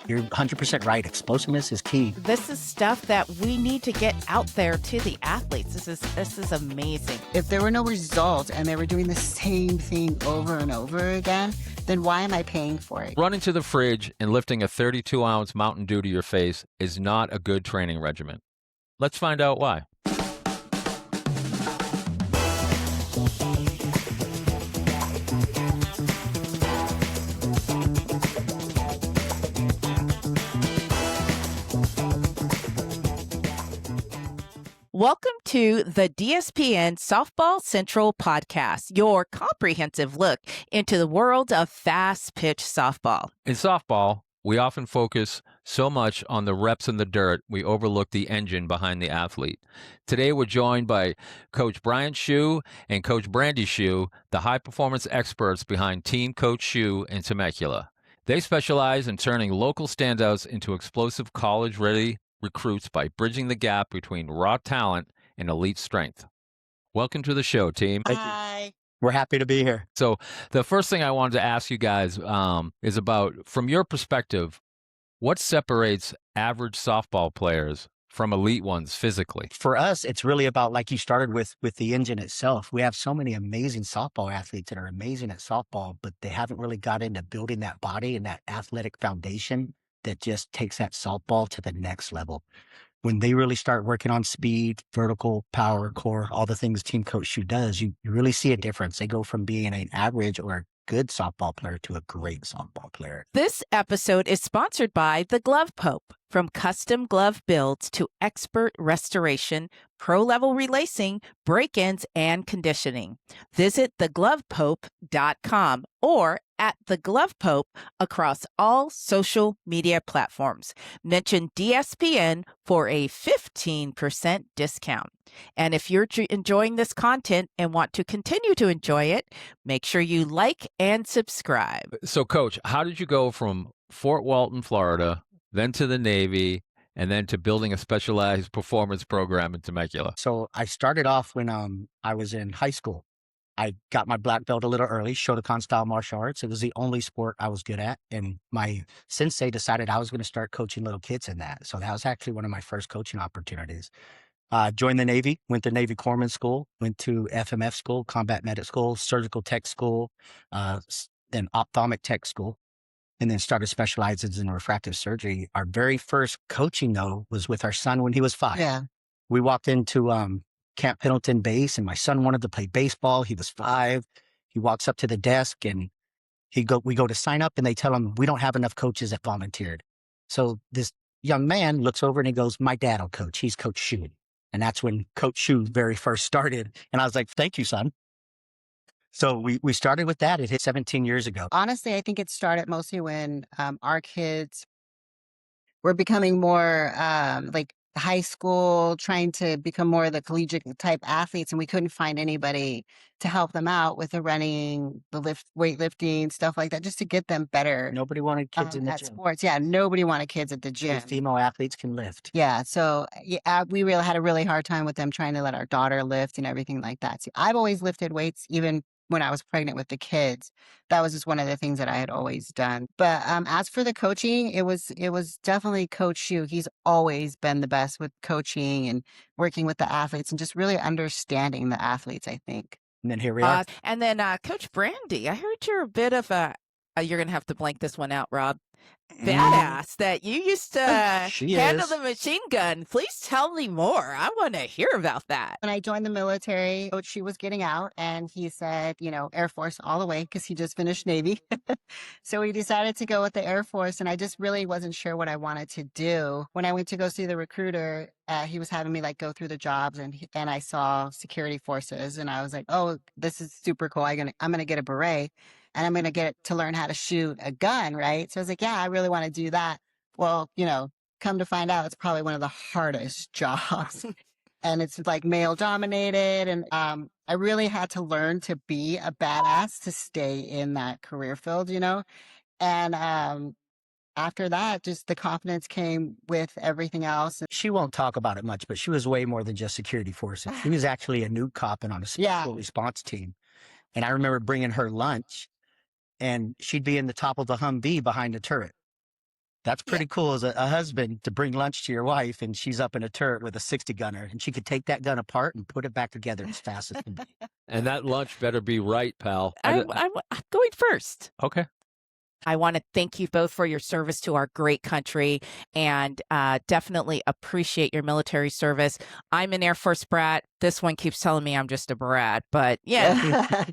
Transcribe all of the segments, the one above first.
You're 100% right. Explosiveness is key. This is stuff that we need to get out there to the athletes. This is amazing. If there were no results and they were doing the same thing over and over again, then why am I paying for it? Running to the fridge and lifting a 32-ounce Mountain Dew to your face is not a good training regimen. Let's find out why. Welcome to the DSPN Softball Central podcast, your comprehensive look into the world of fast-pitch softball. In softball, we often focus so much on the reps in the dirt, we overlook the engine behind the athlete. Today, we're joined by Coach Schu and Coach Brandy Schu, the high-performance experts behind Team Coach Schu in Temecula. They specialize in turning local standouts into explosive college-ready recruits by bridging the gap between raw talent and elite strength. Welcome to the show, team. Hi. We're happy to be here. So the first thing I wanted to ask you guys is about, from your perspective, what separates average softball players from elite ones physically? For us, it's really about, like you started with the engine itself. We have so many amazing softball athletes that are amazing at softball, but they haven't really got into building that body and that athletic foundation that just takes that softball to the next level. When they really start working on speed, vertical, power, core, all the things Team Coach Schu does, you really see a difference. They go from being an average or a good softball player to a great softball player. This episode is sponsored by The Glove Pope. From custom glove builds to expert restoration, pro-level relacing, break-ins, and conditioning. Visit theglovepope.com or at The Glove Pope across all social media platforms. Mention DSPN for a 15% discount. And if you're enjoying this content and want to continue to enjoy it, make sure you like and subscribe. So, Coach, how did you go from Fort Walton, Florida, then to the Navy, and then to building a specialized performance program in Temecula? So I started off when I was in high school. I got my black belt a little early, Shotokan style martial arts. It was the only sport I was good at. And my sensei decided I was going to start coaching little kids in that. So that was actually one of my first coaching opportunities. Joined the Navy, went to Navy Corpsman School, went to FMF school, Combat Medic School, Surgical Tech School, then Ophthalmic Tech School, and then started specializing in refractive surgery. Our very first coaching, though, was with our son when he was 5. Yeah. We walked into Camp Pendleton Base, and my son wanted to play baseball. He was 5. He walks up to the desk, and we go to sign up, and they tell him, we don't have enough coaches that volunteered. So this young man looks over, and he goes, my dad will coach. He's Coach Schu. And that's when Coach Schu very first started. And I was like, thank you, son. So we started with that. It hit 17 years ago. Honestly, I think it started mostly when our kids were becoming more like high school, trying to become more of the collegiate type athletes, and we couldn't find anybody to help them out with the running, the weightlifting, stuff like that, just to get them better. Nobody wanted kids in the at gym. sports. Yeah, nobody wanted kids at the gym. Female athletes can lift. Yeah, so we really had a really hard time with them trying to let our daughter lift and everything like that. So I've always lifted weights, even when I was pregnant with the kids. That was just one of the things that I had always done. But as for the coaching, it was definitely Coach Schu. He's always been the best with coaching and working with the athletes and just really understanding the athletes, I think. And then here we are. And then Coach Brandy, I heard you're a bit of a, you're going to have to blank this one out, Rob. Badass that you used to handle the machine gun. Please tell me more. I want to hear about that. When I joined the military, Coach Schu was getting out, and he said, Air Force all the way, because he just finished Navy. So we decided to go with the Air Force, and I just really wasn't sure what I wanted to do. When I went to go see the recruiter, he was having me go through the jobs, and I saw security forces, and I was like, oh, this is super cool. I'm gonna get a beret, and I'm gonna get to learn how to shoot a gun, right? So I was like, yeah, I really want to do that. Well, come to find out, it's probably one of the hardest jobs. And it's male dominated. And I really had to learn to be a badass to stay in that career field, And after that, just the confidence came with everything else. She won't talk about it much, but she was way more than just security forces. She was actually a new cop and on a special response team. And I remember bringing her lunch, and she'd be in the top of the Humvee behind the turret. That's Yeah. pretty cool as a husband to bring lunch to your wife and she's up in a turret with a 60 gunner and she could take that gun apart and put it back together as fast as can be. And that lunch better be right, pal. I'm going first. Okay. I want to thank you both for your service to our great country and definitely appreciate your military service. I'm an Air Force brat. This one keeps telling me I'm just a brat, but yeah,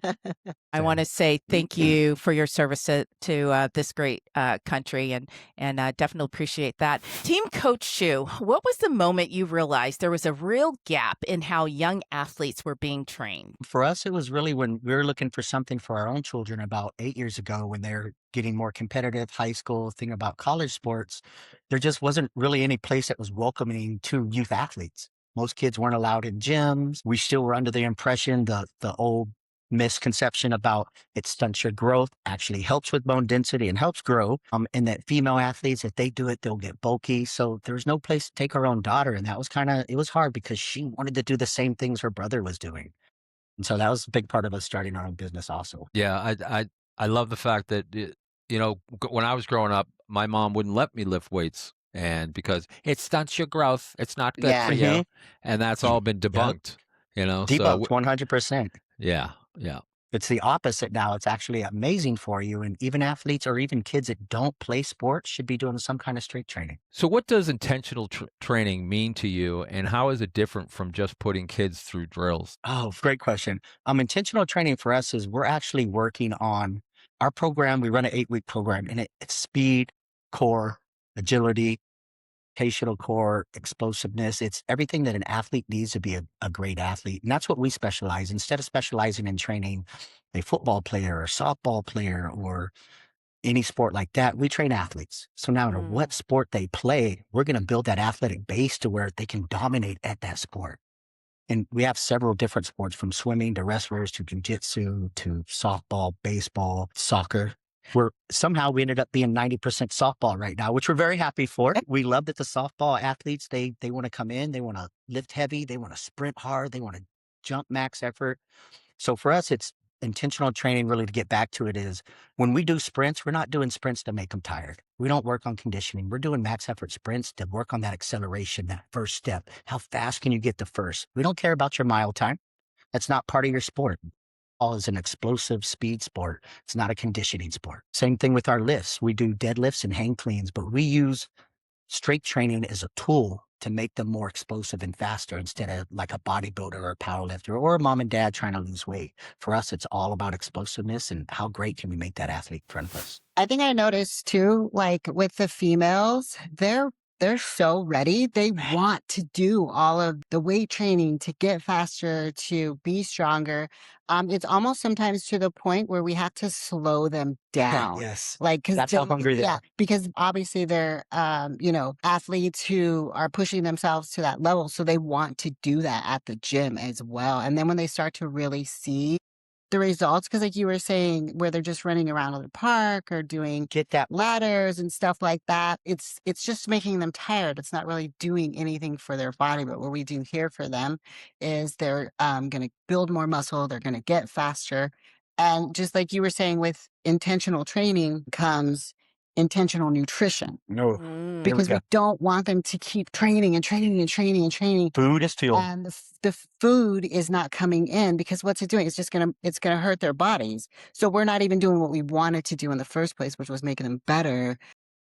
I want to say thank you for your service to this great country and definitely appreciate that. Team Coach Schu, what was the moment you realized there was a real gap in how young athletes were being trained? For us, it was really when we were looking for something for our own children about 8 years ago when they're getting more competitive, high school, thinking about college sports. There just wasn't really any place that was welcoming to youth athletes. Most kids weren't allowed in gyms. We still were under the impression, the old misconception about it stunts your growth, actually helps with bone density and helps grow. And that female athletes, if they do it, they'll get bulky. So there's no place to take our own daughter. And that was it was hard because she wanted to do the same things her brother was doing. And so that was a big part of us starting our own business also. Yeah, I love the fact that when I was growing up, my mom wouldn't let me lift weights, and because it stunts your growth, it's not good for Yeah. you, Hmm. and that's all been Yep. debunked. So Debunked 100%. yeah, yeah. It's the opposite now. It's actually amazing for you. And even athletes or even kids that don't play sports should be doing some kind of strength training. So what does intentional training mean to you, and how is it different from just putting kids through drills? Oh, great question. Intentional training for us is we're actually working on our program. We run an 8-week program and it's speed, core, agility, rotational core, explosiveness. It's everything that an athlete needs to be a great athlete. And that's what we specialize. Instead of specializing in training a football player or softball player or any sport like that, we train athletes. So no matter what sport they play, we're going to build that athletic base to where they can dominate at that sport. And we have several different sports from swimming to wrestlers to jujitsu to softball, baseball, soccer. Somehow we ended up being 90% softball right now, which we're very happy for. We love that the softball athletes, they want to come in, they want to lift heavy, they want to sprint hard, they want to jump max effort. So for us, it's intentional training really to get back to it is when we do sprints, we're not doing sprints to make them tired. We don't work on conditioning. We're doing max effort sprints to work on that acceleration, that first step. How fast can you get to first? We don't care about your mile time. That's not part of your sport. All is an explosive speed sport. It's not a conditioning sport. Same thing with our lifts. We do deadlifts and hang cleans, but we use strength training as a tool to make them more explosive and faster instead of like a bodybuilder or a powerlifter or a mom and dad trying to lose weight. For us, it's all about explosiveness and how great can we make that athlete in front of us. I think I noticed too, like with the females, they're so ready. They want to do all of the weight training to get faster, to be stronger. It's almost sometimes to the point where we have to slow them down. Yes. Like, That's how hungry they yeah, are. because obviously they're, athletes who are pushing themselves to that level. So they want to do that at the gym as well. And then when they start to really see the results, because like you were saying, where they're just running around the park or doing Get that. ladders and stuff like that, it's just making them tired. It's not really doing anything for their body. But what we do here for them is they're going to build more muscle. They're going to get faster. And just like you were saying, with intentional training comes intentional nutrition, No. Mm. Here we because we go. don't want them to keep training and training and training and training. Food is fuel. And the food is not coming in, because what's it doing? It's gonna hurt their bodies. So we're not even doing what we wanted to do in the first place, which was making them better.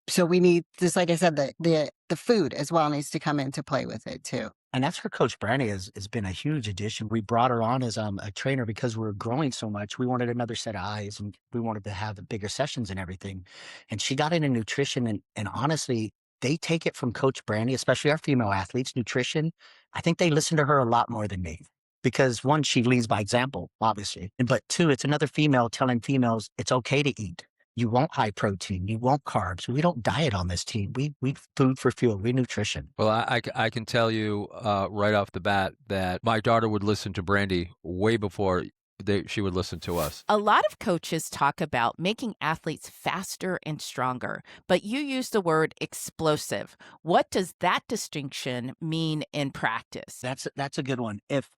So we need, just like I said, the food as well needs to come into play with it too. And that's where Coach Brandy has been a huge addition. We brought her on as a trainer because we're growing so much. We wanted another set of eyes and we wanted to have bigger sessions and everything. And she got into nutrition and honestly, they take it from Coach Brandy, especially our female athletes, nutrition. I think they listen to her a lot more than me because one, she leads by example, obviously. But two, it's another female telling females it's okay to eat. You want high protein. You want carbs. We don't diet on this team. We food for fuel. We nutrition. Well, I can tell you right off the bat that my daughter would listen to Brandy way before she would listen to us. A lot of coaches talk about making athletes faster and stronger, but you use the word explosive. What does that distinction mean in practice? That's a good one. If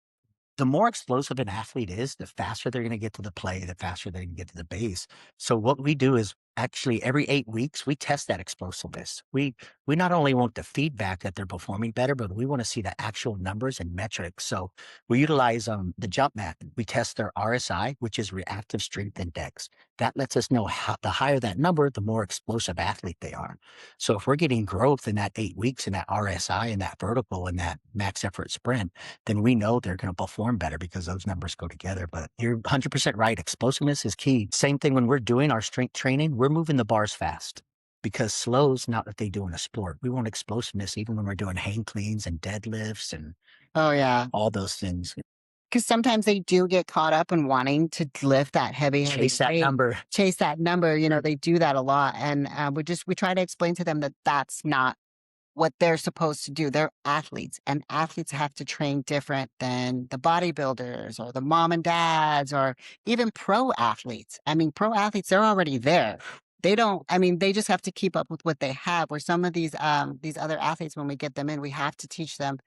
the more explosive an athlete is, the faster they're going to get to the play, the faster they can get to the base. So what we do is actually every 8 weeks we test that explosiveness. We not only want the feedback that they're performing better, but we want to see the actual numbers and metrics. So we utilize the jump method. We test their RSI, which is reactive strength index. That lets us know how the higher that number, the more explosive athlete they are. So if we're getting growth in that 8 weeks in that RSI and that vertical and that max effort sprint, then we know they're going to perform better because those numbers go together. But you're 100% right. Explosiveness is key. Same thing when we're doing our strength training, we're moving the bars fast because slow is not what they do in a sport. We want explosiveness even when we're doing hang cleans and deadlifts and Oh, yeah. all those things. Because sometimes they do get caught up in wanting to lift that heavy Chase that weight, number. chase that number. They do that a lot. And we try to explain to them that that's not what they're supposed to do. They're athletes, and athletes have to train different than the bodybuilders or the mom and dads or even pro athletes. I mean, pro athletes, they're already there. They don't, I mean, they just have to keep up with what they have. Where some of these other athletes, when we get them in, we have to teach them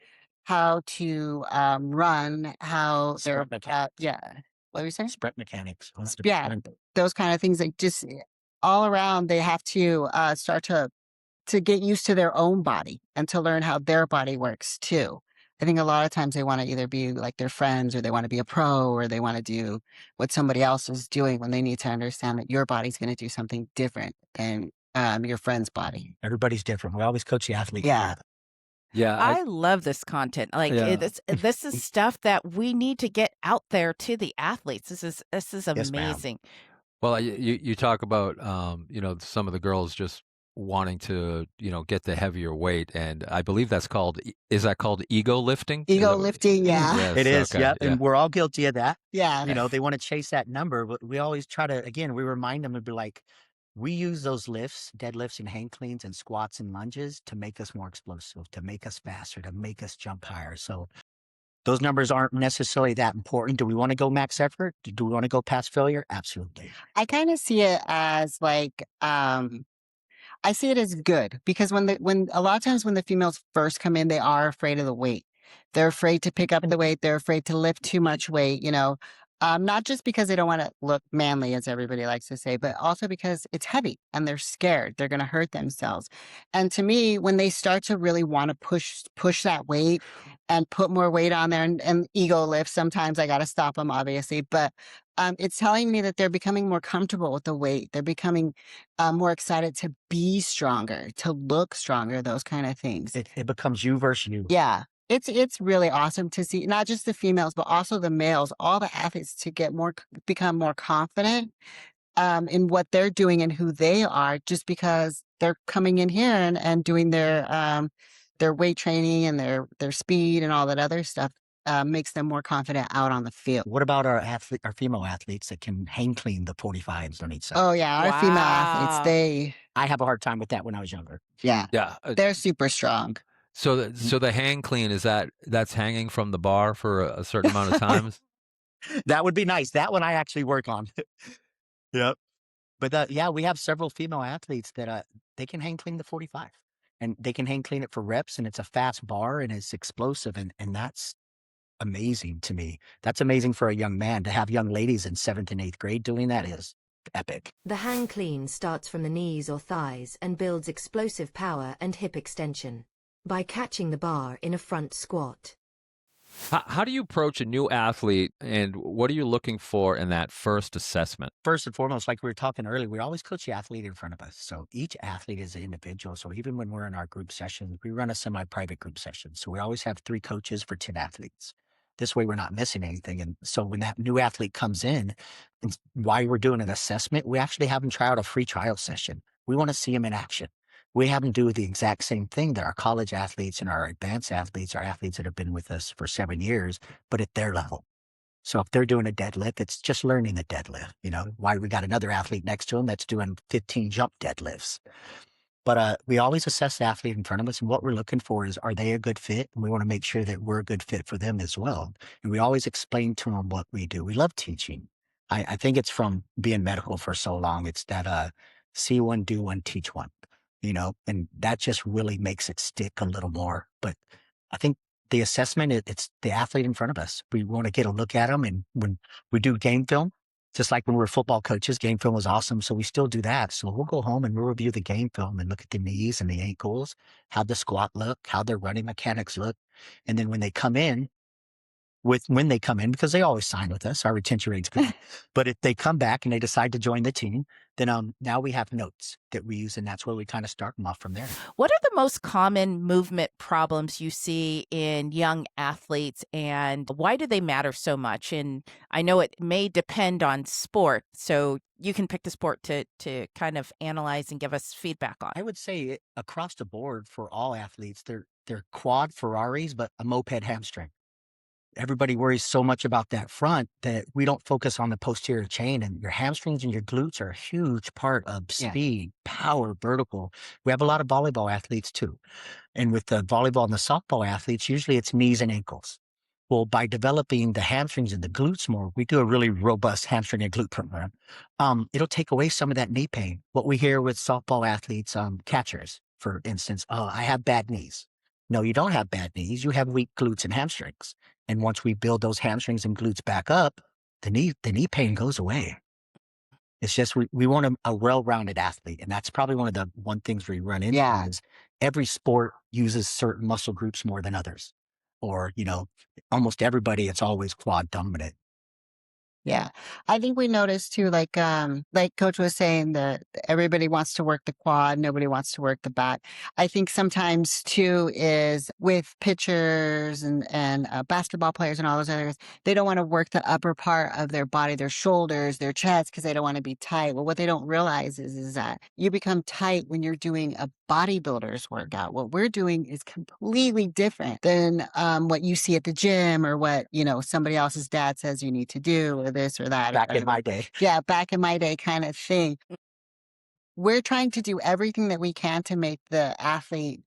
how to run, how they're, Sprint mechanics. yeah. What were you saying? Sprint mechanics. Yeah, 100%. those kind of things. Like just all around, they have to start to get used to their own body and to learn how their body works too. I think a lot of times they want to either be like their friends or they want to be a pro or they want to do what somebody else is doing when they need to understand that your body's going to do something different than your friend's body. Everybody's different. We always coach the athlete. Yeah. Yeah, I love this content. Like Yeah. this is stuff that we need to get out there to the athletes. This is Yes, ma'am. amazing. Well, you talk about some of the girls just wanting to get the heavier weight, and I believe that's called is that called ego lifting? Is Ego that what- lifting, yeah. Yes, It is, okay, yeah. yeah. And we're all guilty of that. Yeah. They want to chase that number, but we always try to, again, we remind them to be like, we use those lifts, deadlifts and hang cleans and squats and lunges to make us more explosive, to make us faster, to make us jump higher. So those numbers aren't necessarily that important. Do we want to go max effort? Do we want to go past failure? Absolutely. I kind of see it as like I see it as good because when a lot of times when the females first come in, they are afraid of the weight. They're afraid to pick up the weight. They're afraid to lift too much weight, not just because they don't want to look manly, as everybody likes to say, but also because it's heavy and they're scared. They're going to hurt themselves. And to me, when they start to really want to push that weight and put more weight on there and ego lift, sometimes I got to stop them, obviously, but it's telling me that they're becoming more comfortable with the weight. They're becoming more excited to be stronger, to look stronger, those kind of things. It becomes you versus you. Yeah. It's really awesome to see not just the females, but also the males, all the athletes to become more confident in what they're doing and who they are, just because they're coming in here and doing their weight training and their speed and all that other stuff makes them more confident out on the field. What about our female athletes that can hang clean the 45s on each side? Oh yeah, our female Wow. athletes, I have a hard time with that when I was younger. Yeah. they're super strong. So the hang clean that's hanging from the bar for a certain amount of times. That would be nice. That one I actually work on. Yep. But yeah, we have several female athletes that they can hang clean the 45 and they can hang clean it for reps and it's a fast bar and it's explosive and that's amazing to me. That's amazing for a young man to have young ladies in 7th and 8th grade doing that is epic. The hang clean starts from the knees or thighs and builds explosive power and hip extension by catching the bar in a front squat. How do you approach a new athlete, and what are you looking for in that first assessment? First and foremost, like we were talking earlier, we always coach the athlete in front of us. So each athlete is an individual. So even when we're in our group sessions, we run a semi-private group session. So we always have 3 coaches for 10 athletes. This way we're not missing anything. And so when that new athlete comes in, and while we're doing an assessment, we actually have them try out a free trial session. We want to see them in action. We have them do the exact same thing that our college athletes and our advanced athletes, our athletes that have been with us for 7 years, but at their level. So if they're doing a deadlift, it's just learning the deadlift. Why we got another athlete next to them that's doing 15 jump deadlifts. But we always assess the athlete in front of us, and what we're looking for is, are they a good fit? And we want to make sure that we're a good fit for them as well. And we always explain to them what we do. We love teaching. I think it's from being medical for so long. It's that see one, do one, teach one, and that just really makes it stick a little more. But I think the assessment, it's the athlete in front of us. We want to get a look at them, and when we do game film, Just like when we were football coaches, game film was awesome. So we still do that. So we'll go home and we'll review the game film and look at the knees and the ankles, how the squat look, how their running mechanics look. And then when they come in, because they always sign with us, our retention rate's good. But if they come back and they decide to join the team, then now we have notes that we use, and that's where we kind of start them off from there. What are the most common movement problems you see in young athletes, and why do they matter so much? And I know it may depend on sport, so you can pick the sport to kind of analyze and give us feedback on. I would say across the board for all athletes, they're quad Ferraris, but a moped hamstring. Everybody worries so much about that front that we don't focus on the posterior chain, and your hamstrings and your glutes are a huge part of speed, power, vertical. We have a lot of volleyball athletes too. And with the volleyball and the softball athletes, usually it's knees and ankles. Well, by developing the hamstrings and the glutes more, we do a really robust hamstring and glute program. It'll take away some of that knee pain. What we hear with softball athletes, catchers, for instance, I have bad knees. No, you don't have bad knees. You have weak glutes and hamstrings. And once we build those hamstrings and glutes back up, the knee pain goes away. It's just we want a well-rounded athlete, and that's probably one of the things we run into is every sport uses certain muscle groups more than others, or almost everybody. It's always quad dominant. Yeah. I think we noticed too, like Coach was saying, that everybody wants to work the quad, nobody wants to work the back. I think sometimes too is with pitchers and basketball players and all those others, they don't want to work the upper part of their body, their shoulders, their chest, because they don't want to be tight. Well, what they don't realize is that you become tight when you're doing a bodybuilder's workout. What we're doing is completely different than what you see at the gym, or what somebody else's dad says you need to do, or this or that. Back in my day. Yeah, back in my day kind of thing. We're trying to do everything that we can to make the athlete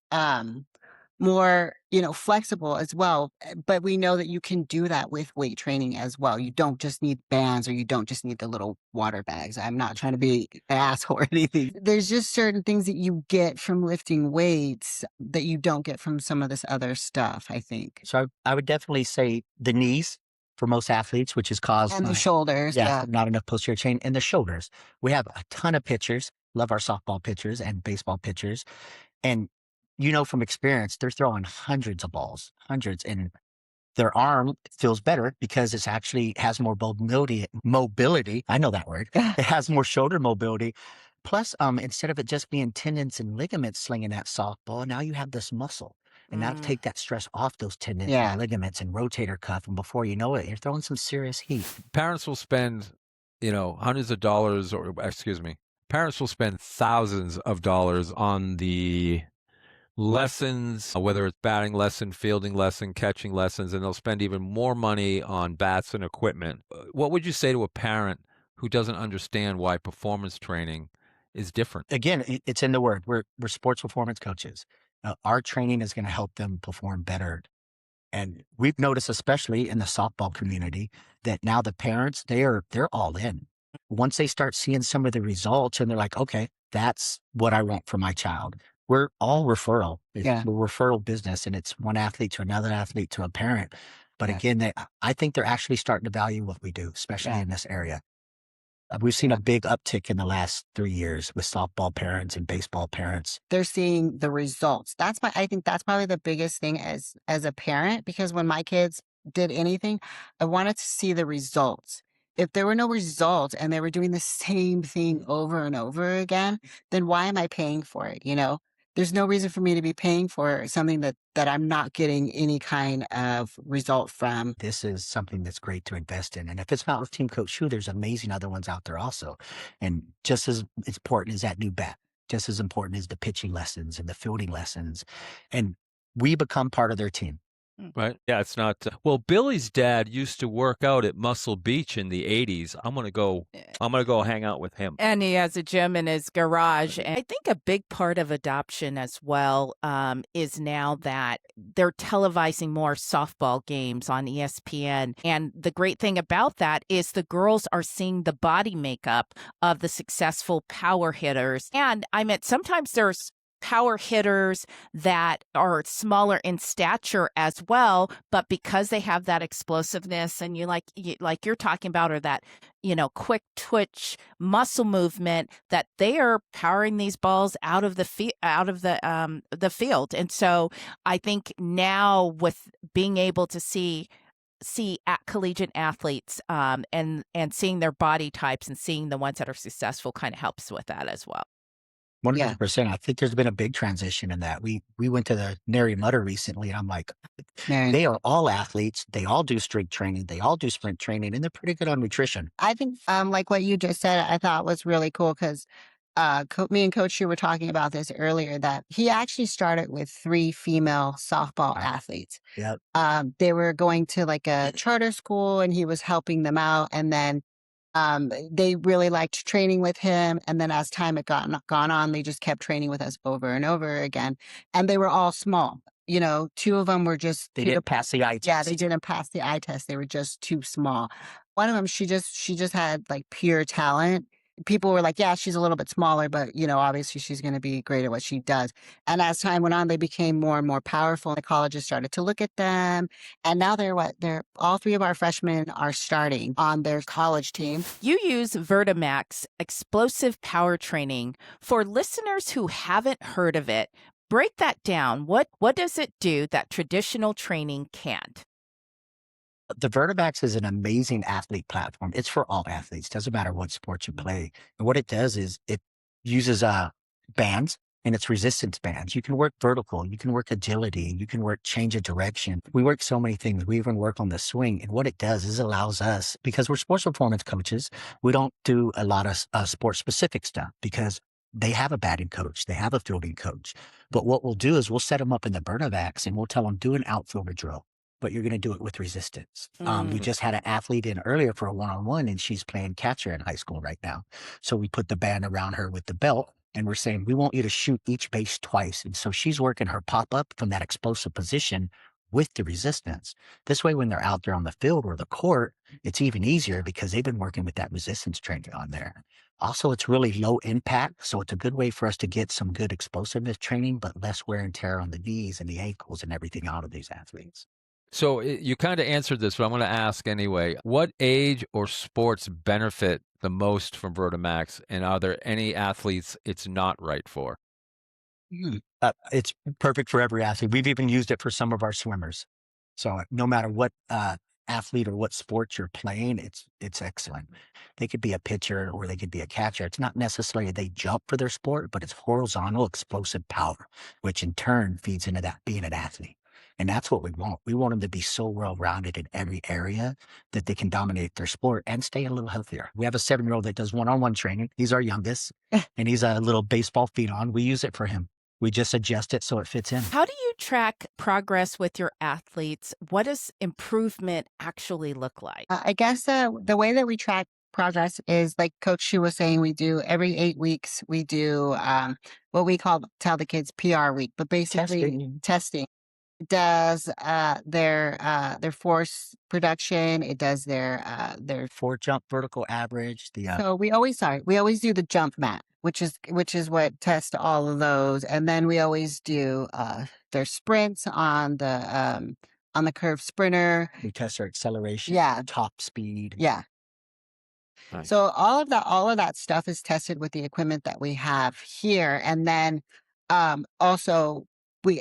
more, flexible as well. But we know that you can do that with weight training as well. You don't just need bands, or you don't just need the little water bags. I'm not trying to be an asshole or anything. There's just certain things that you get from lifting weights that you don't get from some of this other stuff, I think. So I would definitely say the knees for most athletes, which is caused And by the shoulders. Yeah. not enough posterior chain, and the shoulders. We have a ton of pitchers, love our softball pitchers and baseball pitchers. And from experience, they're throwing hundreds of balls, and their arm feels better because it's actually has more mobility. I know that word. It has more shoulder mobility. Plus, instead of it just being tendons and ligaments slinging that softball, now you have this muscle. And that'll take that stress off those tendons and ligaments and rotator cuff. And before you know it, you're throwing some serious heat. Parents will spend, hundreds of dollars, parents will spend thousands of dollars on the lessons, whether it's batting lesson, fielding lesson, catching lessons, and they'll spend even more money on bats and equipment. What would you say to a parent who doesn't understand why performance training is different? Again, it's in the word. We're sports performance coaches. Our training is going to help them perform better. And we've noticed, especially in the softball community, that now the parents, they're all in. Once they start seeing some of the results and they're like, okay, that's what I want for my child. We're all referral. We're referral business, and it's one athlete to another athlete to a parent. But again, I think they're actually starting to value what we do, especially in this area. We've seen a big uptick in the last 3 years with softball parents and baseball parents. They're seeing the results. I think that's probably the biggest thing as a parent, because when my kids did anything, I wanted to see the results. If there were no results and they were doing the same thing over and over again, then why am I paying for it? There's no reason for me to be paying for something that I'm not getting any kind of result from. This is something that's great to invest in. And if it's not with Team Coach Schu, there's amazing other ones out there also. And just as important as that new bat, just as important as the pitching lessons and the fielding lessons. And we become part of their team. Right. Yeah, it's not. Well, Billy's dad used to work out at Muscle Beach in the 80s. I'm going to go hang out with him. And he has a gym in his garage. And I think a big part of adoption as well is now that they're televising more softball games on ESPN. And the great thing about that is the girls are seeing the body makeup of the successful power hitters. And I mean, sometimes there's power hitters that are smaller in stature as well, but because they have that explosiveness and like you're talking about, or that, quick twitch muscle movement, that they are powering these balls out of the field. And so I think now, with being able to see at collegiate athletes, and seeing their body types and seeing the ones that are successful, kind of helps with that as well. Yeah. 100%. I think there's been a big transition in that. We went to the Nary Mutter recently, and I'm like, Marion. they are all athletes. They all do strength training. They all do sprint training, and they're pretty good on nutrition. I think, like what you just said, I thought was really cool because me and Coach Schu were talking about this earlier, that he actually started with 3 female softball Right. athletes. Yep. They were going to like a charter school and he was helping them out. And then they really liked training with him. And then as time had gone on, they just kept training with us over and over again. And they were all small. 2 of them were just They didn't pass the eye test. yeah, they didn't pass the eye test. They were just too small. One of them, she just had like pure talent. People were like, yeah, she's a little bit smaller, but obviously she's going to be great at what she does. And as time went on, they became more and more powerful. The colleges started to look at them, and now they're all 3 of our freshmen are starting on their college team. You use Vertimax explosive power training. For listeners who haven't heard of it, break that down. What does it do that traditional training can't? The Vertimax is an amazing athlete platform. It's for all athletes. Doesn't matter what sport you play. And what it does is it uses bands, and it's resistance bands. You can work vertical, you can work agility, you can work change of direction. We work so many things. We even work on the swing. And what it does is allows us, because we're sports performance coaches, we don't do a lot of sports specific stuff because they have a batting coach, they have a fielding coach. But what we'll do is we'll set them up in the Vertimax and we'll tell them, do an outfielder drill, but you're going to do it with resistance. We just had an athlete in earlier for a one-on-one, and she's playing catcher in high school right now. So we put the band around her with the belt, and we're saying, we want you to shoot each base twice. And so she's working her pop-up from that explosive position with the resistance. This way, when they're out there on the field or the court, it's even easier because they've been working with that resistance training on there. Also, it's really low impact, so it's a good way for us to get some good explosiveness training, but less wear and tear on the knees and the ankles and everything out of these athletes. So you kind of answered this, but I'm going to ask anyway. What age or sports benefit the most from Vertimax, and are there any athletes it's not right for? It's perfect for every athlete. We've even used it for some of our swimmers. So no matter what athlete or what sport you're playing, it's excellent. They could be a pitcher or they could be a catcher. It's not necessarily they jump for their sport, but it's horizontal explosive power, which in turn feeds into that being an athlete. And that's what we want. We want them to be so well-rounded in every area that they can dominate their sport and stay a little healthier. We have a 7-year-old that does one-on-one training. He's our youngest, and he's a little baseball phenom. We use it for him. We just adjust it so it fits in. How do you track progress with your athletes? What does improvement actually look like? I guess the way that we track progress is like Coach Schu was saying, we do every 8 weeks, we do what we tell the kids PR week, but basically testing. It does their force production. It does their Forward jump, vertical average. So we always do the jump mat, which is what tests all of those, and then we always do their sprints on the curved sprinter. We test their acceleration, Yeah. top speed. Yeah. Nice. So all of that stuff is tested with the equipment that we have here. And then also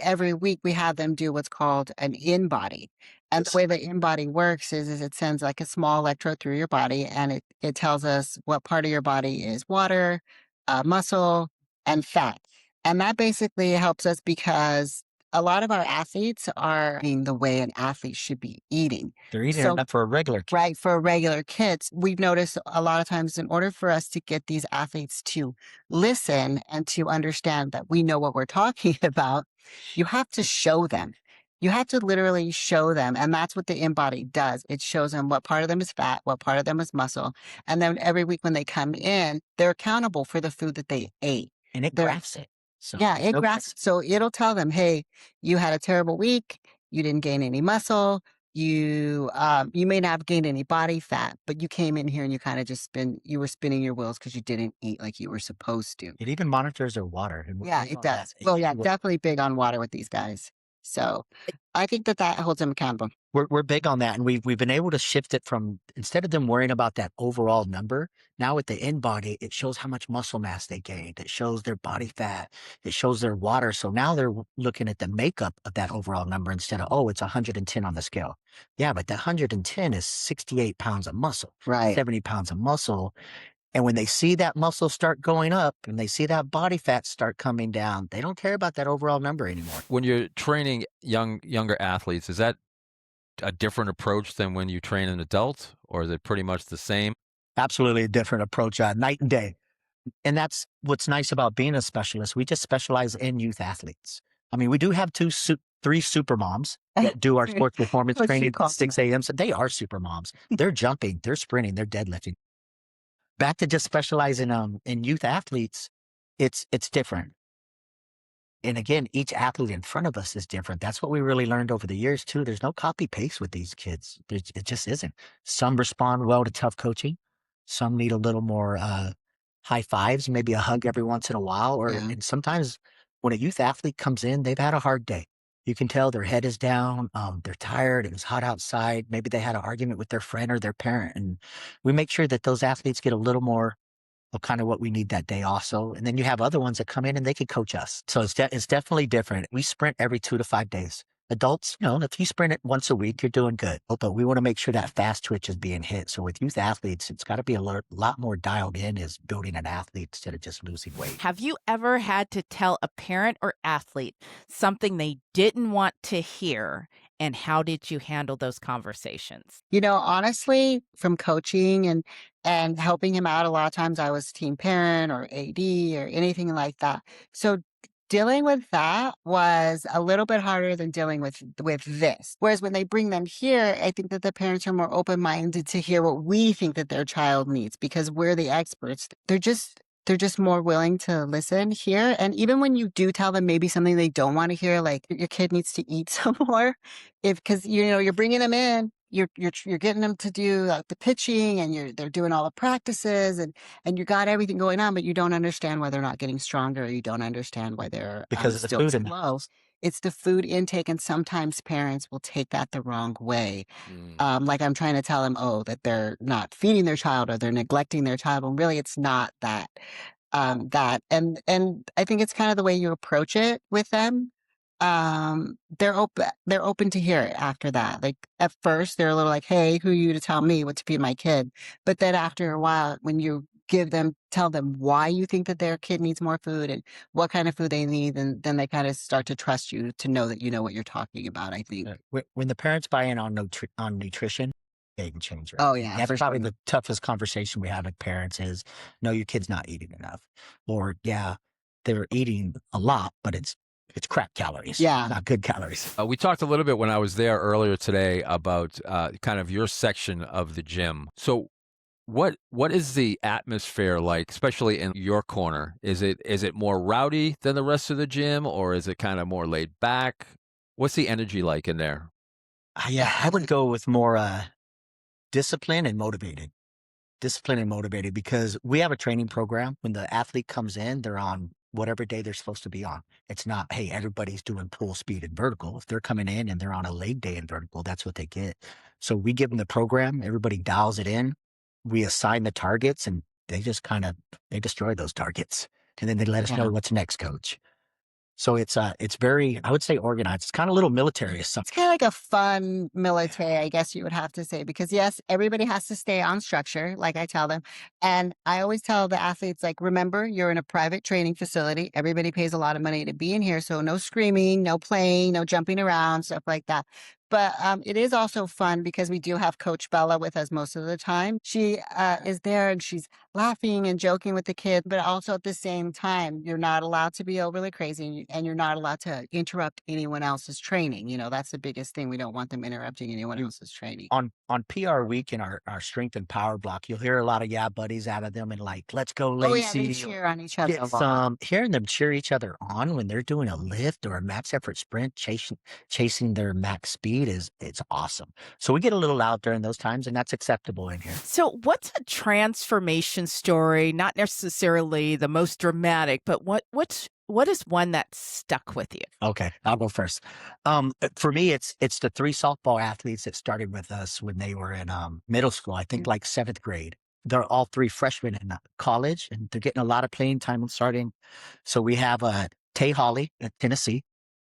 every week we have them do what's called an in-body. And the way the in-body works is it sends like a small electrode through your body, and it tells us what part of your body is water, muscle, and fat. And that basically helps us because a lot of our athletes are eating the way an athlete should be eating. They're eating So- enough for a regular kid. Right. For regular kids, we've noticed a lot of times in order for us to get these athletes to listen and to understand that we know what we're talking about, you have to show them. You have to literally show them. And that's what the in-body does. It shows them what part of them is fat, what part of them is muscle. And then every week when they come in, they're accountable for the food that they ate. And it They're- graphs it. So Yeah, it no grasps. So it'll tell them, hey, you had a terrible week. You didn't gain any muscle. you may not have gained any body fat, but you came in here and you kind of you were spinning your wheels because you didn't eat like you were supposed to. It even monitors their water, and we're Yeah, big it on that. does. Well, yeah, definitely big on water with these guys. So I think that holds them accountable. We're big on that, and we've been able to shift it from, instead of them worrying about that overall number, now with the in body, it shows how much muscle mass they gained. It shows their body fat. It shows their water. So now they're looking at the makeup of that overall number instead of, oh, it's 110 on the scale. Yeah, but that 110 is 68 pounds of muscle, Right. 70 pounds of muscle. And when they see that muscle start going up and they see that body fat start coming down, they don't care about that overall number anymore. When you're training younger athletes, is that a different approach than when you train an adult, or is it pretty much the same? Absolutely a different approach, night and day. And that's what's nice about being a specialist. We just specialize in youth athletes. I mean, we do have three super moms that do our sports performance What she training at calls 6 a.m. So they are super moms. They're jumping, they're sprinting, they're deadlifting. Back to just specializing in youth athletes, it's different. And again, each athlete in front of us is different. That's what we really learned over the years too. There's no copy paste with these kids. It just isn't. Some respond well to tough coaching. Some need a little more high fives, maybe a hug every once in a while. And sometimes when a youth athlete comes in, they've had a hard day. You can tell their head is down. They're tired. It was hot outside. Maybe they had an argument with their friend or their parent. And we make sure that those athletes get a little more of kind of what we need that day also. And then you have other ones that come in and they can coach us. So it's definitely different. We sprint every 2 to 5 days. Adults, if you sprint it once a week, you're doing good. But we want to make sure that fast twitch is being hit. So with youth athletes, it's got to be a lot more dialed in as building an athlete instead of just losing weight. Have you ever had to tell a parent or athlete something they didn't want to hear? And how did you handle those conversations? Honestly, from coaching and helping him out, a lot of times I was team parent or AD or anything like that. So dealing with that was a little bit harder than dealing with this. Whereas when they bring them here, I think that the parents are more open-minded to hear what we think that their child needs because we're the experts. They're just more willing to listen here. And even when you do tell them maybe something they don't want to hear, like your kid needs to eat some more, because you're bringing them in, you're getting them to do the pitching, and they're doing all the practices, and you got everything going on, but you don't understand why they're not getting stronger. You don't understand why they're Because of the still food in slow. It's the food intake, and sometimes parents will take that the wrong way. Like I'm trying to tell them, oh, that they're not feeding their child or they're neglecting their child. When really it's not that. And I think it's kind of the way you approach it with them. They're open to hear it after that. Like at first they're a little like, hey, who are you to tell me what to feed my kid? But then after a while, when you tell them why you think that their kid needs more food and what kind of food they need, and then they kind of start to trust you to know that you know what you're talking about, I think. When the parents buy in on nutrition, they can change. Right? Oh yeah, That's for probably sure. the toughest conversation we have with parents is, no, your kid's not eating enough. Or yeah, they're eating a lot, but it's crap calories. Yeah. Not good calories. We talked a little bit when I was there earlier today about kind of your section of the gym. So what is the atmosphere like, especially in your corner? Is it more rowdy than the rest of the gym, or is it kind of more laid back? What's the energy like in there? Yeah, I would go with more disciplined and motivated. Disciplined and motivated, because we have a training program. When the athlete comes in, they're on whatever day they're supposed to be on. It's not, hey, everybody's doing pull, speed, and vertical. If they're coming in and they're on a leg day in vertical, that's what they get. So we give them the program, everybody dials it in. We assign the targets, and they just they destroy those targets. And then they let us know what's next, coach. So it's very, I would say, organized. It's kind of a little military. It's kind of like a fun military, I guess you would have to say, because yes, everybody has to stay on structure, like I tell them. And I always tell the athletes, like, remember, you're in a private training facility. Everybody pays a lot of money to be in here. So no screaming, no playing, no jumping around, stuff like that. But it is also fun because we do have Coach Bella with us most of the time. She is there, and she's laughing and joking with the kid, but also at the same time, you're not allowed to be overly crazy and you're not allowed to interrupt anyone else's training. That's the biggest thing. We don't want them interrupting anyone else's training. On PR week in our strength and power block, you'll hear a lot of yeah buddies out of them and like, let's go Oh yeah, they Lacey. cheer on each other a Get lot. some hearing them cheer each other on when they're doing a lift or a max effort sprint, chasing their max speed it's awesome. So we get a little loud during those times, and that's acceptable in here. So, what's a transformation story? Not necessarily the most dramatic, but what is one that stuck with you? Okay, I'll go first. For me, it's the three softball athletes that started with us when they were in middle school. I think like seventh grade. They're all three freshmen in college, and they're getting a lot of playing time and starting. So we have Tay Holly at Tennessee.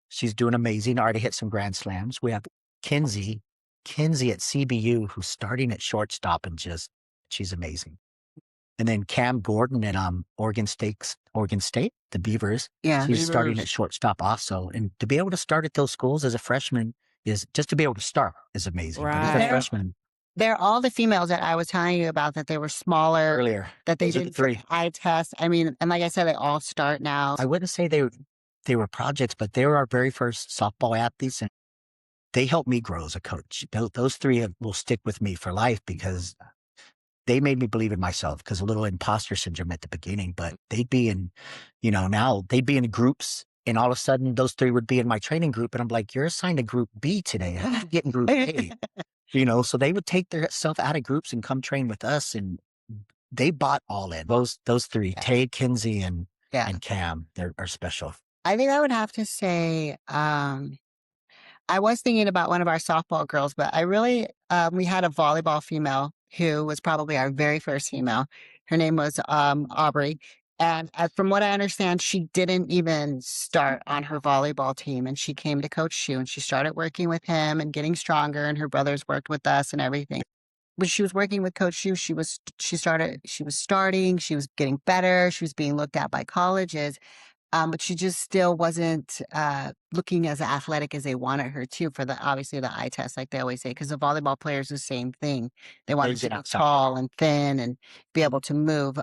She's doing amazing. Already hit some grand slams. We have Kinsey at CBU, who's starting at shortstop and she's amazing. And then Cam Gordon at Oregon State, the Beavers. Yeah. She's starting at shortstop also. And to be able to start at those schools as a freshman is just to be able to start is amazing. But as a Right. freshman They're all the females that I was telling you about that they were smaller, earlier, that they those are the didn't three. eye test. I mean, and like I said, they all start now. I wouldn't say they were projects, but they were our very first softball athletes, and they helped me grow as a coach. Those three will stick with me for life because they made me believe in myself, because a little imposter syndrome at the beginning, but they'd be in, now they'd be in groups, and all of a sudden those three would be in my training group. And I'm like, you're assigned to group B today. How did you get in group A? So they would take their stuff out of groups and come train with us. And they bought all in. Those three, Tay, Kinsey, and Cam, are special. I think I would have to say, I was thinking about one of our softball girls, but I really, we had a volleyball female who was probably our very first female. Her name was Aubrey. And from what I understand, she didn't even start on her volleyball team. And she came to Coach Schu and she started working with him and getting stronger. And her brothers worked with us and everything. When she was working with Coach Schu, she was starting, she was getting better. She was being looked at by colleges. But she just still wasn't looking as athletic as they wanted her to for obviously the eye test, like they always say, because the volleyball players the same thing. They wanted to be tall and thin and be able to move.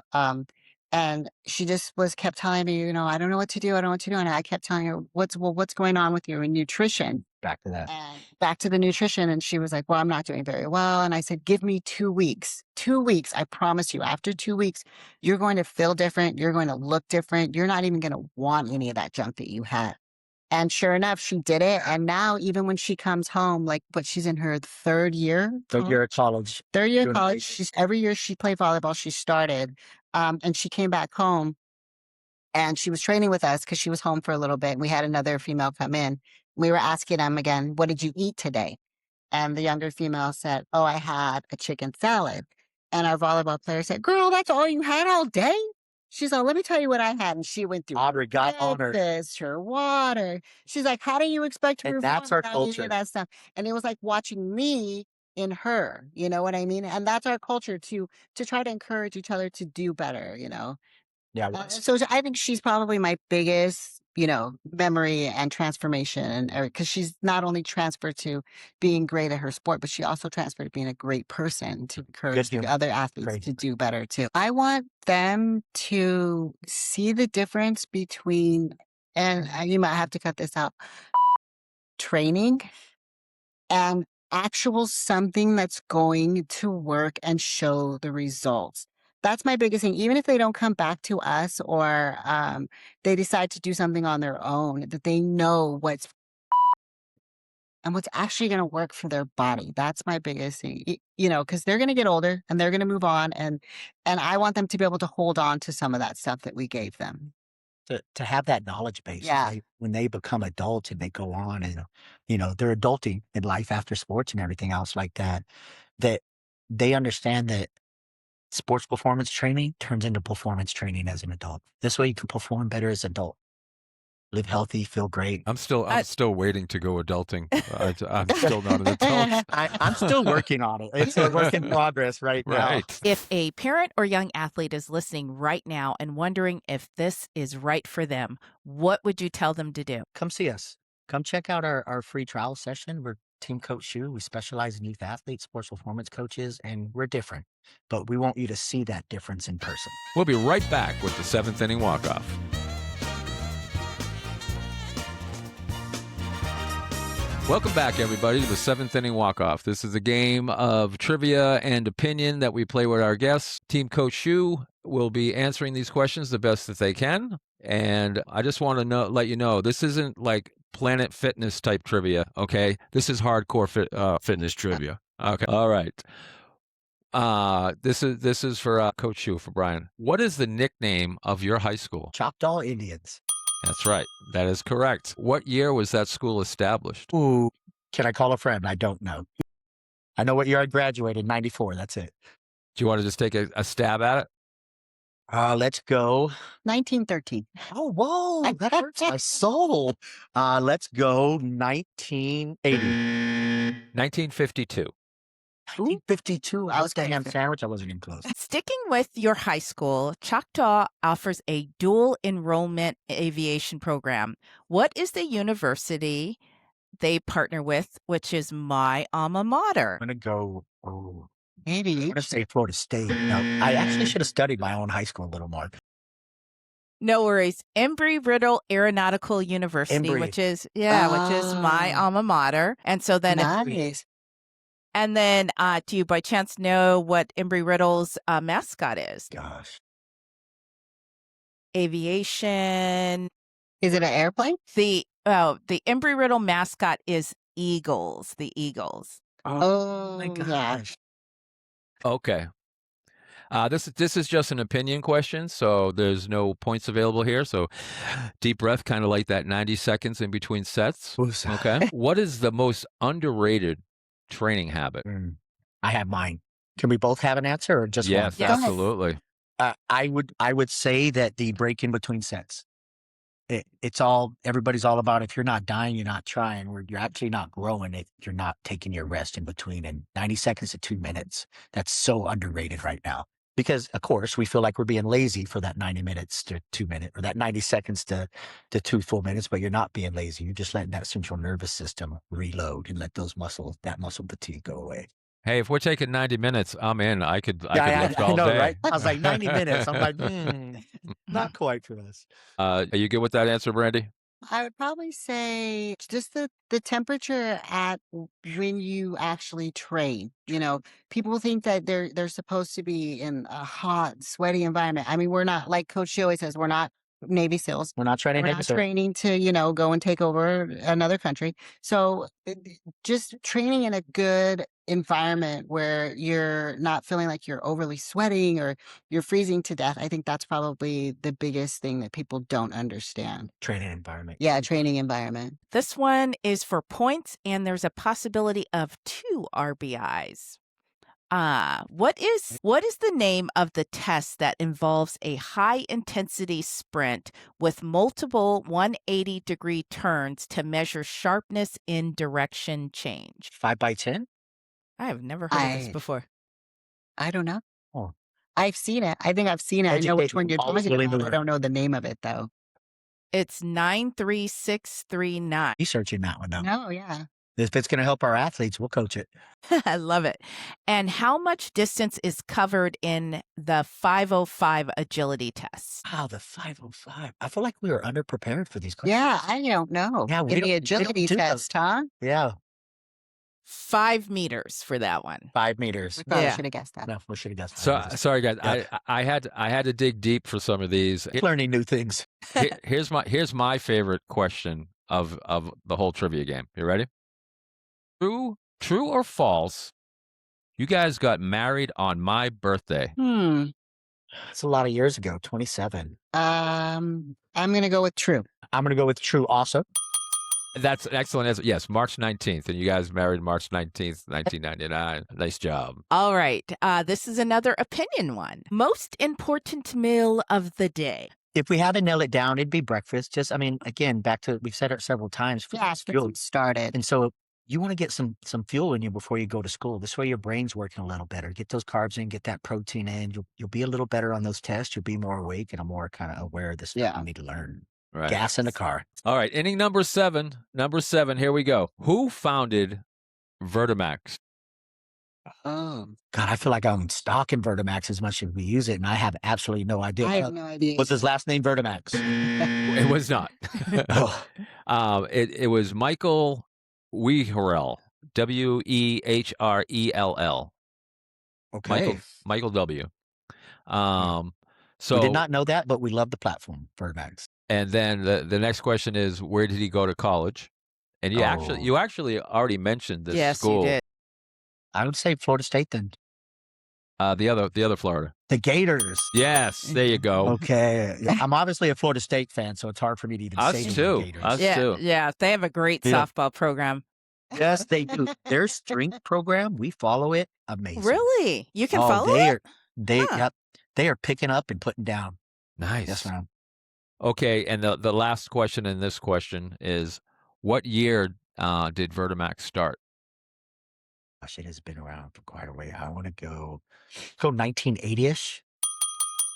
And she just kept telling me, I don't know what to do. I don't know what to do. And I kept telling her, what's going on with your nutrition? Back to that. And back to the nutrition. And she was like, well, I'm not doing very well. And I said, give me 2 weeks. 2 weeks. I promise you, after 2 weeks, you're going to feel different. You're going to look different. You're not even going to want any of that junk that you had. And sure enough, she did it. And now even when she comes home, she's in her third year. Third year at college. Third year of college. Every year she played volleyball. She started. And she came back home and she was training with us because she was home for a little bit. And we had another female come in. We were asking them again, what did you eat today? And the younger female said, oh, I had a chicken salad. And our volleyball player said, girl, that's all you had all day? She's like, let me tell you what I had. And she went through Aubrey got on her. her water. She's like, how do you expect to And perform that's our without any of culture. that stuff? And it was like watching me in her, you know what I mean? And that's our culture to try to encourage each other to do better, Yeah. So I think she's probably my biggest, memory and transformation, because she's not only transferred to being great at her sport, but she also transferred to being a great person to encourage the other athletes to do better too. I want them to see the difference between, and you might have to cut this out, training and actual something that's going to work and show the results. That's my biggest thing. Even if they don't come back to us or they decide to do something on their own, that they know what's actually going to work for their body. That's my biggest thing, because they're going to get older and they're going to move on. And I want them to be able to hold on to some of that stuff that we gave them. To have that knowledge base. Yeah. When they become adults and they go on and, they're adulting in life after sports and everything else like that they understand that sports performance training turns into performance training as an adult. This way you can perform better as an adult. Live healthy, feel great. I'm still waiting to go adulting. I'm still not an adult. I'm still working on it. It's a work in progress right now. Right. If a parent or young athlete is listening right now and wondering if this is right for them, what would you tell them to do? Come see us. Come check out our free trial session. We're Team Coach Schu. We specialize in youth athletes, sports performance coaches, and we're different. But we want you to see that difference in person. We'll be right back with the 7th inning walk-off. Welcome back, everybody, to the 7th inning walk-off. This is a game of trivia and opinion that we play with our guests. Team Coach Schu will be answering these questions the best that they can. And I just want to let you know, this isn't like Planet Fitness type trivia, okay? This is hardcore fitness trivia. Okay, all right. This is for Coach Schu, for Brian. What is the nickname of your high school? Choctaw Indians. That's right. That is correct. What year was that school established? Ooh, can I call a friend? I don't know. I know what year I graduated, 94. That's it. Do you want to just take a stab at it? Let's go. 1913. Oh, whoa, that hurts my soul. Let's go 1980. 1952. 1952. I was the ham close. sandwich. I wasn't even close. Sticking with your high school, Choctaw offers a dual enrollment aviation program. What is the university they partner with, which is my alma mater? I'm going to go, I'm Maybe. going to say Florida State. No, I actually should have studied my own high school a little more. No worries. Embry-Riddle Aeronautical University, Embry. which is my alma mater. And so then Nice. And then do you by chance know what Embry-Riddle's mascot is? Gosh. Aviation. Is it an airplane? The Embry-Riddle mascot is Eagles, the Eagles. Oh, my yeah. gosh. Okay. This is just an opinion question, so there's no points available here. So deep breath, kind of like that 90 seconds in between sets. Okay. What is the most underrated training habit? I have mine. Can we both have an answer or just Yes, one? Go ahead. absolutely. I would say that the break in between sets. Everybody's all about if you're not dying, you're not trying, or you're actually not growing if you're not taking your rest in between. And 90 seconds to 2 minutes, that's so underrated right now. Because of course we feel like we're being lazy for that 90 minutes to 2 minutes, or that 90 seconds to 2 full minutes, but you're not being lazy. You're just letting that central nervous system reload and let that muscle fatigue go away. Hey, if we're taking 90 minutes, I'm in. I could lift I all know, day. right? I was like 90 minutes. I'm like, not quite for us. Are you good with that answer, Brandy? I would probably say just the temperature at when you actually train. You know, people think that they're supposed to be in a hot, sweaty environment. I mean, we're not, like Coach Shea always says, we're not Navy SEALs. We're not training. We're not training to, go and take over another country. So just training in a good environment where you're not feeling like you're overly sweating or you're freezing to death. I think that's probably the biggest thing that people don't understand. Training environment. Yeah, training environment. This one is for points, and there's a possibility of 2 RBIs. What is the name of the test that involves a high-intensity sprint with multiple 180-degree turns to measure sharpness in direction change? 5x10? I have never heard of this before. I don't know. Oh. I've seen it. I think I've seen it. I know which one you're talking really about. I don't know the name of it, though. It's 93639. Researching that one, though. No, yeah. If it's going to help our athletes, we'll coach it. I love it. And how much distance is covered in the 505 agility test? Wow, the 505. I feel like we were underprepared for these questions. Yeah, I don't know. Yeah, In the agility do those. test, huh? Yeah, 5 meters for that one. 5 meters. We probably Yeah. should have guessed that. No, we should have guessed. So 5 meters. sorry, guys. Yeah. I had to dig deep for some of these. Learning new things. Here's my favorite question of the whole trivia game. You ready? True or false? You guys got married on my birthday. It's a lot of years ago, 27. I'm gonna go with true. I'm going to go with true also. That's an excellent answer. Yes, March 19th. And you guys married March 19th, 1999. Nice job. All right. This is another opinion one. Most important meal of the day. If we had to nail it down, it'd be breakfast. Again, back to, we've said it several times. Yeah, fuel. started. And so you want to get some fuel in you before you go to school. This way your brain's working a little better. Get those carbs in, get that protein in. You'll be a little better on those tests. You'll be more awake and more kind of aware of the stuff you need to learn. Right. Gas in the car. All right. Inning number 7. Here we go. Who founded Vertimax. Oh, God, I feel like I'm stalking Vertimax as much as we use it, and I have absolutely no idea. I have no idea. Was his last name Vertimax? It was not. Oh, It was Michael Wehrell. Wehrell. okay. Michael W. We Um, did so not know that, but we love the platform, Vertimax. and then the next question is, where did he go to college? And Oh, you actually already mentioned this Yes, you school. did. I would say Florida State then. The other Florida. The Gators. Yes, there you go. Okay. Yeah, I'm obviously a Florida State fan, so it's hard for me to even Us say the too. word Gators. Us Yeah, too. yeah. They have a great Yeah. softball program. Yes, they do. Their strength program, we follow it. Amazing. Really? You can Oh, follow they it? are they Huh. yep. They are picking up and putting down. Nice. Yes, ma'am. Okay, and the last question in this question is, what year did Vertimax start? Gosh, it has been around for quite a while. I want to go 1980-ish.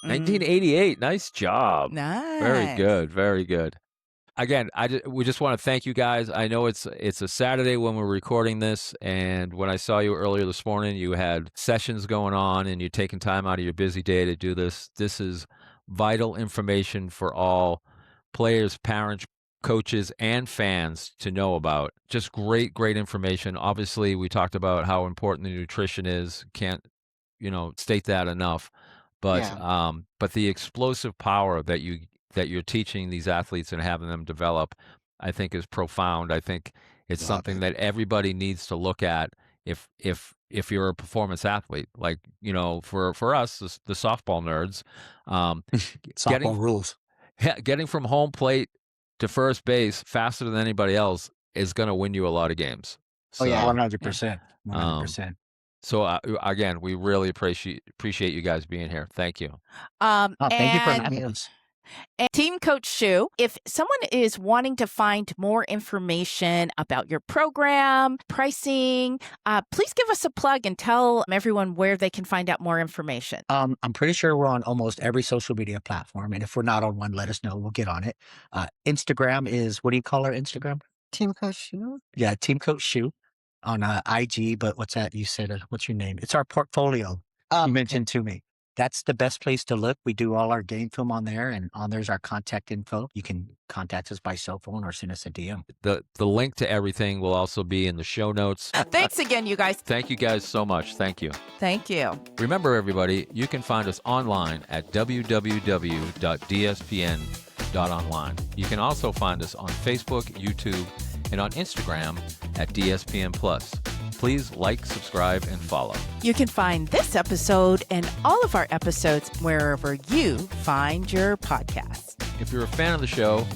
Mm, 1988. Nice job. Very nice. good. Very good. Again, we just want to thank you guys. I know it's a Saturday when we're recording this, and when I saw you earlier this morning, you had sessions going on, and you're taking time out of your busy day to do this. This is vital information for all players, parents, coaches, and fans to know about. Just great information. Obviously, we talked about how important the nutrition is. Can't state that enough. But Yeah. but the explosive power that you're teaching these athletes and having them develop, I think is profound. I think it's Love something it. that everybody needs to look at if you're a performance athlete. Like, for us, the softball nerds, Softball getting rules. getting from home plate to first base faster than anybody else is going to win you a lot of games. Oh, yeah. So, 100%. 100%. so again, we really appreciate you guys being here. Thank you. Oh, thank you for And having us. And Team Coach Schu, if someone is wanting to find more information about your program, pricing, please give us a plug and tell everyone where they can find out more information. I'm pretty sure we're on almost every social media platform, and if we're not on one, let us know. We'll get on it. Instagram is, what do you call our Instagram? Team Coach Schu? Yeah, Team Coach Shu on IG. But what's that? You said, what's your name? It's our portfolio. You Okay. mentioned to me. That's the best place to look. We do all our game film on there, and on there's our contact info. You can contact us by cell phone or send us a DM. The link to everything will also be in the show notes. Thanks again, you guys. Thank you guys so much. Thank you. Thank you. Remember, everybody, you can find us online at www.dspn.online. You can also find us on Facebook, YouTube, and on Instagram at DSPN Plus. Please like, subscribe, and follow. You can find this episode and all of our episodes wherever you find your podcasts. If you're a fan of the show,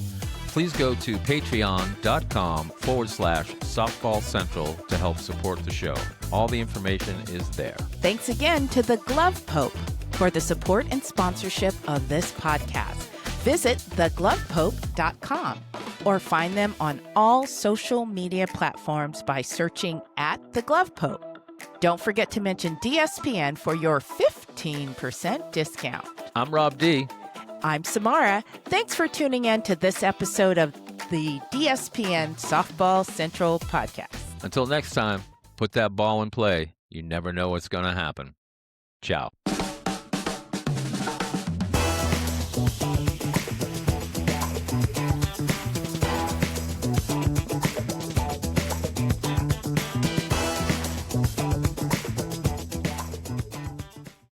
please go to patreon.com/Softball Central to help support the show. All the information is there. Thanks again to the Glove Pope for the support and sponsorship of this podcast. Visit theglovepope.com or find them on all social media platforms by searching at The Glove Pope. Don't forget to mention DSPN for your 15% discount. I'm Rob D. I'm Samara. Thanks for tuning in to this episode of the DSPN Softball Central podcast. Until next time, put that ball in play. You never know what's going to happen. Ciao.